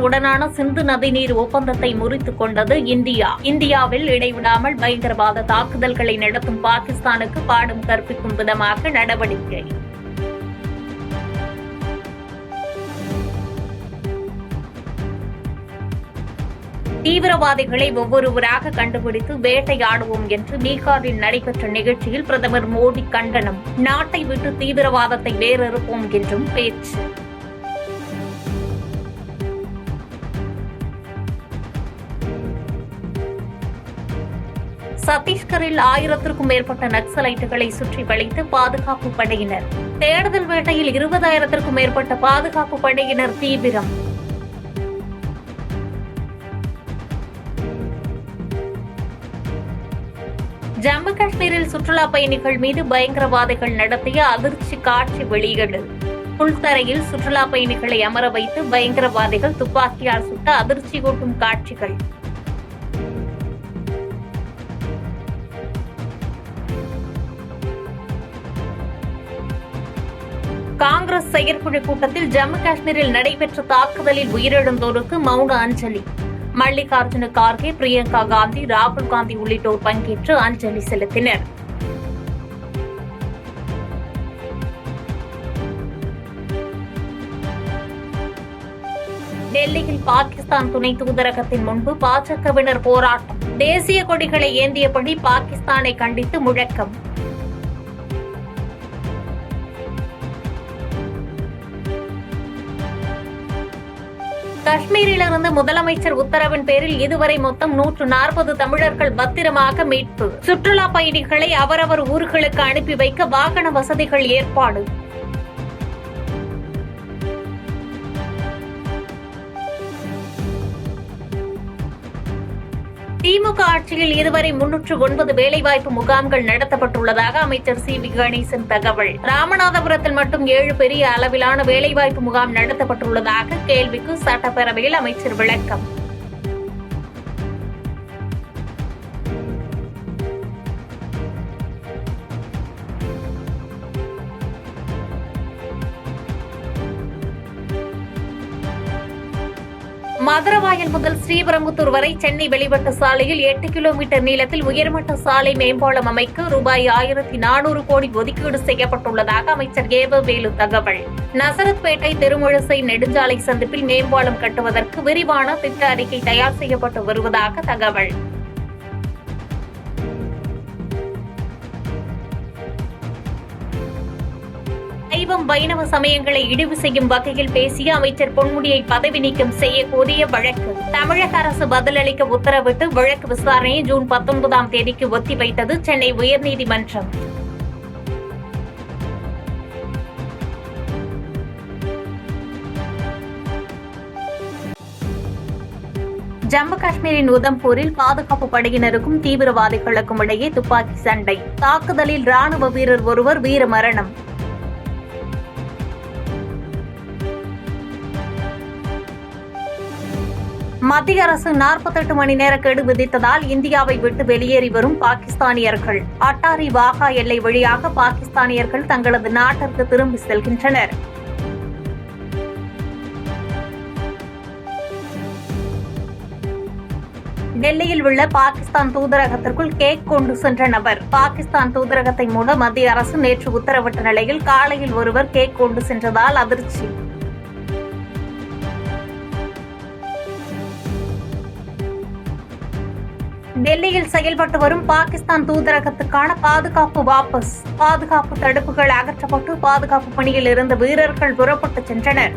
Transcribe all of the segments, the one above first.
உடனான சிந்து நதிநீர் ஒப்பந்தத்தை முறித்துக் கொண்டது இந்தியா. இந்தியாவில் இடைவிடாமல் பயங்கரவாத தாக்குதல்களை நடத்தும் பாகிஸ்தானுக்கு பாடம் கற்பிக்கும் விதமாக நடவடிக்கை. தீவிரவாதிகளை ஒவ்வொருவராக கண்டுபிடித்து வேட்டையாடுவோம் என்று பீகாரில் நடைபெற்ற நிகழ்ச்சியில் பிரதமர் மோடி கண்டனம். நாட்டை விட்டு தீவிரவாதத்தை வேறறுப்போம் என்றும் பேச்சு. சத்தீஸ்கரில் 1000க்கும் மேற்பட்ட நக்சலைட்டுகளை சுற்றி வளைத்து பாதுகாப்பு படையினர். தேடுதல் வேட்டையில் 20,000க்கும் மேற்பட்ட பாதுகாப்பு படையினர் தீவிரம். ஜம்மு காஷ்மீரில் சுற்றுலா பயணிகள் மீது பயங்கரவாதிகள் நடத்திய அதிர்ச்சி காட்சி வெளியீடு. புல்தரையில் சுற்றுலா பயணிகளை அமர வைத்து பயங்கரவாதிகள் துப்பாக்கியால் சுட்ட அதிர்ச்சியூட்டும் காட்சிகள். காங்கிரஸ் செயற்குழு கூட்டத்தில் ஜம்மு காஷ்மீரில் நடைபெற்ற தாக்குதலில் உயிரிழந்தோருக்கு மௌன அஞ்சலி. மல்லிகார்ஜுன கார்கே, பிரியங்கா காந்தி, ராகுல் காந்தி உள்ளிட்டோர் பங்கேற்று அஞ்சலி செலுத்தினர். டெல்லியில் பாகிஸ்தான் துணை தூதரகத்தின் முன்பு பாஜகவினர் போராட்டம். தேசிய கொடிகளை ஏந்தியபடி பாகிஸ்தானை கண்டித்து முழக்கம். காஷ்மீரிலிருந்து முதலமைச்சர் உத்தரவின் பேரில் இதுவரை மொத்தம் 140 தமிழர்கள் பத்திரமாக மீட்பு. சுற்றுலா பயணிகளை அவரவர் ஊர்களுக்கு அனுப்பி வைக்க வாகன வசதிகள் ஏற்பாடு. திமுக ஆட்சியில் இதுவரை 309 வேலைவாய்ப்பு முகாம்கள் நடத்தப்பட்டுள்ளதாக அமைச்சர் சி.வி. கணேசன் தகவல். ராமநாதபுரத்தில் மட்டும் 7 பெரிய அளவிலான வேலைவாய்ப்பு முகாம் நடத்தப்பட்டுள்ளதாக கேள்விக்கு சட்டப்பேரவையில் அமைச்சர் விளக்கம். மதுரவாயல் முதல் ஸ்ரீபெரும்புதூர் வரை சென்னை வெளிவட்ட சாலையில் 8 கிலோமீட்டர் நீளத்தில் உயர்மட்ட சாலை மேம்பாலம் அமைக்க ரூபாய் 1400 கோடி ஒதுக்கீடு செய்யப்பட்டுள்ளதாக அமைச்சர் வேலு தகவல். நசரத்பேட்டை திருமுழிசை நெடுஞ்சாலை சந்திப்பில் மேம்பாலம் கட்டுவதற்கு விரிவான திட்ட அறிக்கை தயார் செய்யப்பட்டு வருவதாக தகவல். வைணவ சமயங்களை இழிவு செய்யும் வகையில் பேசிய அமைச்சர் பொன்முடியை பதவி நீக்கம் செய்ய கோரிய வழக்கு. தமிழக அரசு பதிலளிக்க உத்தரவிட்டு வழக்கு விசாரணையை ஜூன் 19ஆம் தேதிக்கு ஒத்திவைத்தது சென்னை உயர்நீதிமன்றம். ஜம்மு காஷ்மீரின் உதம்பூரில் பாதுகாப்பு படையினருக்கும் தீவிரவாதிகளுக்கும் இடையே துப்பாக்கி சண்டை. தாக்குதலில் ராணுவ வீரர் ஒருவர் வீரமரணம். மத்திய அரசு 48 மணி நேர கெடு விதித்ததால் இந்தியாவை விட்டு வெளியேறி வரும் பாகிஸ்தானியர்கள். அட்டாரி வாகா எல்லை வழியாக பாகிஸ்தானியர்கள் தங்களது நாட்டிற்கு திரும்பி செல்கின்றனர். டெல்லியில் உள்ள பாகிஸ்தான் தூதரகத்திற்குள் கேக் கொண்டு சென்ற நபர். பாகிஸ்தான் தூதரகத்தை மூட மத்திய அரசு நேற்று உத்தரவிட்ட நிலையில் காலையில் ஒருவர் கேக் கொண்டு சென்றதால் அதிர்ச்சி. டெல்லியில் செயல்பட்டு வரும் பாகிஸ்தான் தூதரகத்துக்கான பாதுகாப்பு வாபஸ். பாதுகாப்பு தடுப்புகள் அகற்றப்பட்டு பாதுகாப்பு பணியில் இருந்த வீரர்கள் புறப்பட்டு சென்றனர்.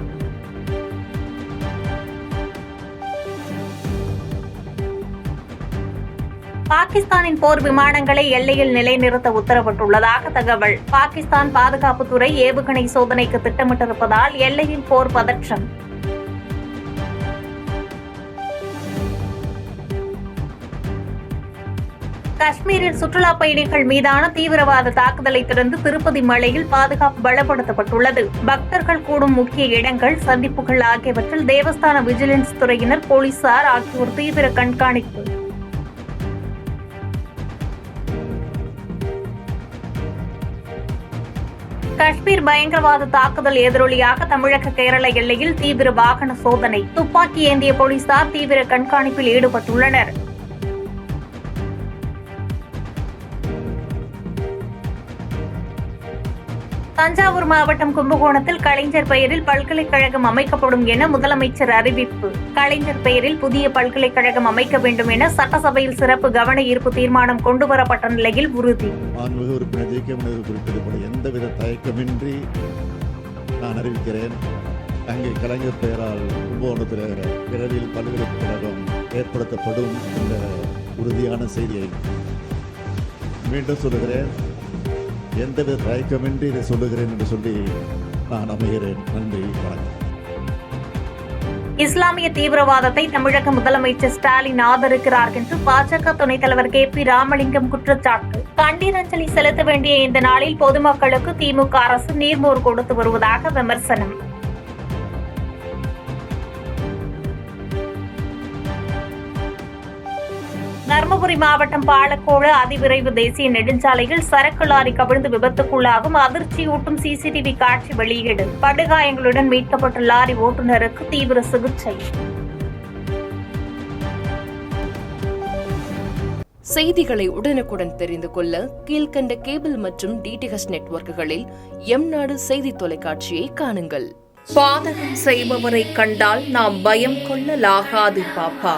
பாகிஸ்தானின் போர் விமானங்களை எல்லையில் நிலைநிறுத்த உத்தரவிட்டுள்ளதாக தகவல். பாகிஸ்தான் பாதுகாப்புத்துறை ஏவுகணை சோதனைக்கு திட்டமிட்டிருப்பதால் எல்லையில் போர் பதற்றம். காஷ்மீரில் சுற்றுலா பயணிகள் மீதான தீவிரவாத தாக்குதலை தொடர்ந்து திருப்பதி மலையில் பாதுகாப்பு பலப்படுத்தப்பட்டுள்ளது. பக்தர்கள் கூடும் முக்கிய இடங்கள், சந்திப்புகள் ஆகியவற்றில் தேவஸ்தான விஜிலன்ஸ் துறையினர், போலீசார் ஆகியோர் தீவிர கண்காணிப்பு. காஷ்மீர் பயங்கரவாத தாக்குதல் எதிரொலியாக தமிழக கேரள எல்லையில் தீவிர வாகன சோதனை. துப்பாக்கி ஏந்திய போலீசார் தீவிர கண்காணிப்பில் ஈடுபட்டுள்ளனர். தஞ்சாவூர் மாவட்டம் கும்பகோணத்தில் கலைஞர் பெயரில் பல்கலைக்கழகம் அமைக்கப்படும் என முதலமைச்சர் அறிவிப்பு. கலைஞர் பெயரில் புதிய பல்கலைக்கழகம் அமைக்க வேண்டும் என சட்டசபையில் சிறப்பு கவன ஈர்ப்பு தீர்மானம் கொண்டுவரப்பட்ட நிலையில் உறுதி. எந்தவித தயக்கமின்றி நான் அறிவிக்கிறேன். அங்கே கலைஞர் பெயரால் கும்பகோணத்தில் விரைவில் பல்கலைக்கழகம் ஏற்படுத்தப்படும் என்ற உறுதியான செய்தியை மீண்டும் சொல்லுகிறேன். எந்தவித தயக்கமின்றி இதை சொல்லுகிறேன் என்று சொல்லி நான் அமைகிறேன். நன்றி, வணக்கம். இஸ்லாமிய தீவிரவாதத்தை தமிழக முதலமைச்சர் ஸ்டாலின் ஆதரிக்கிறார் என்று பாஜக துணைத் தலைவர் KP ராமலிங்கம் குற்றச்சாட்டு. கண்ணீரஞ்சலி செலுத்த வேண்டிய இந்த நாளில் பொதுமக்களுக்கு திமுக அரசு நீர்மோர் கொடுத்து வருவதாக விமர்சனம். தருமபுரி மாவட்டம் பாலக்கோடு அதிவிரைவு தேசிய நெடுஞ்சாலையில் சரக்கு லாரி கவிழ்ந்து விபத்துக்குள்ளாகும் அதிர்ச்சியூட்டும் CCTV காட்சி வெளியீடு. படுகாயங்களுடன் மீட்கப்பட்ட லாரி ஓட்டுநருக்கு தீவிர சிகிச்சை. செய்திகளை உடனுக்குடன் தெரிந்து கொள்ள கீழ்கண்ட கேபிள் மற்றும் DTH நெட்வொர்க்குகளில் எம்நாடு செய்தி தொலைக்காட்சியை காணுங்கள். பாதகம் செய்பவரை கண்டால் நாம் பயம் கொள்ளலாகாது பாப்பா.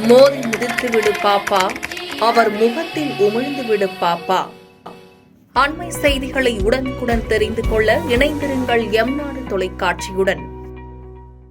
மோதி மிதித்து விடு பாப்பா, அவர் முகத்தில் உமிழ்ந்து விடு பாப்பா. அண்மை செய்திகளை உடனுக்குடன் தெரிந்து கொள்ள இணைந்திருங்கள் எம்நாடு தொலைக்காட்சியுடன்.